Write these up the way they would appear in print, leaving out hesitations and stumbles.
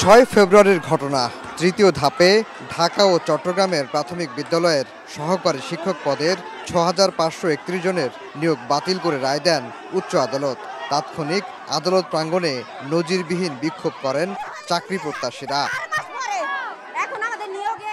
৬ ফেব্রুয়ারির ঘটনা। তৃতীয় ধাপে ঢাকা ও চট্টগ্রামের প্রাথমিক বিদ্যালয়ের সহকারী শিক্ষক পদের ৬,৫৩১ জনের নিয়োগ বাতিল করে রায় দেন উচ্চ আদালত। তাৎক্ষণিক আদালত প্রাঙ্গণে নজিরবিহীন বিক্ষোভ করেন চাকরি প্রত্যাশীরা।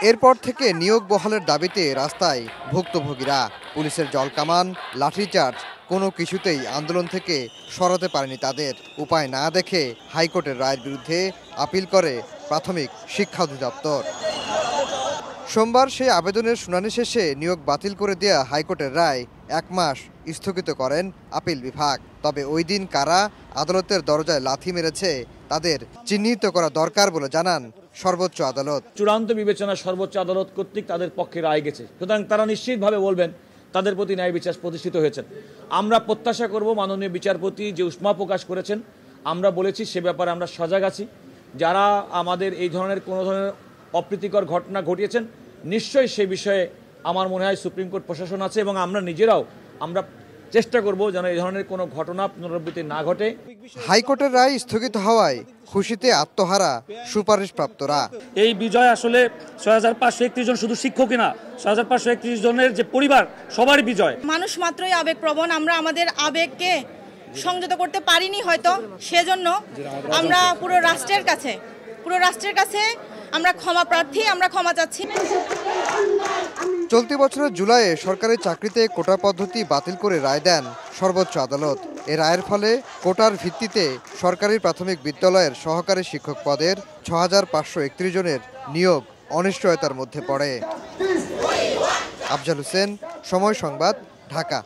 এরপর থেকে নিয়োগ বহালের দাবিতে রাস্তায় ভুক্তভোগীরা। পুলিশের জলকামান, লাঠিচার্জ কোনো কিছুতেই আন্দোলন থেকে সরাতে পারেনি তাদের। উপায় না দেখে হাইকোর্টের রায়ের বিরুদ্ধে আপিল করে প্রাথমিক শিক্ষা অধিদপ্তর। সোমবার সেই আবেদনের শুনানি শেষে নিয়োগ বাতিল করে দেয়া হাইকোর্টের রায় ১ মাস স্থগিত করেন আপিল বিভাগ। তবে ওই দিন কারা আদালতের দরজায় লাথি মেরেছে তাদের চিহ্নিত করা দরকার বলে জানান সর্বোচ্চ আদালত। চূড়ান্ত বিবেচনা সর্বোচ্চ আদালত কর্তৃক তাদের পক্ষে রায় গেছে, সুতরাং তারা নিশ্চিতভাবে বলবেন তাদের প্রতি ন্যায় বিচার প্রতিষ্ঠিত হয়েছে। আমরা প্রত্যাশা করব মাননীয় বিচারপতি যে উষ্মা প্রকাশ করেছেন, আমরা বলেছি সে ব্যাপারে আমরা সজাগ আছি। যারা আমাদের এই ধরনের কোনো ধরনের অপ্রীতিকর ঘটনা ঘটিয়েছেন, নিশ্চয়ই সে বিষয়ে আমার মনে হয় সুপ্রিম কোর্ট প্রশাসন আছে এবং আমরা নিজেরাও আমরা চেষ্টা করব যেন এই ধরনের কোনো ঘটনা পুনরাবৃত্তি না ঘটে। হাইকোর্টের রায় স্থগিত হওয়ায় খুশিতে আত্মহারা সুপারিশপ্রাপ্তরা। এই বিজয় আসলে ৬,৫৩১ জন শুধু শিক্ষকই না, ৬,৫৩১ জনের যে পরিবার সবারই বিজয়। মানুষ মাত্রই আবেগপ্রবণ, আমরা আমাদের আবেগকে সংযত করতে পারিনি হয়তো, সেজন্য আমরা পুরো রাষ্ট্রের কাছে আমরা ক্ষমা প্রার্থী, আমরা ক্ষমা চাচ্ছি। চলতি বছরের জুলাইয়ে সরকারি চাকরিতে কোটা পদ্ধতি বাতিল করে রায় দেন সর্বোচ্চ আদালত। এ রায়ের ফলে কোটার ভিত্তিতে সরকারি প্রাথমিক বিদ্যালয়ের সহকারী শিক্ষক পদের ৬,৫৩১ জনের নিয়োগ অনিশ্চয়তার মধ্যে পড়ে। আফজাল হোসেন, সময় সংবাদ, ঢাকা।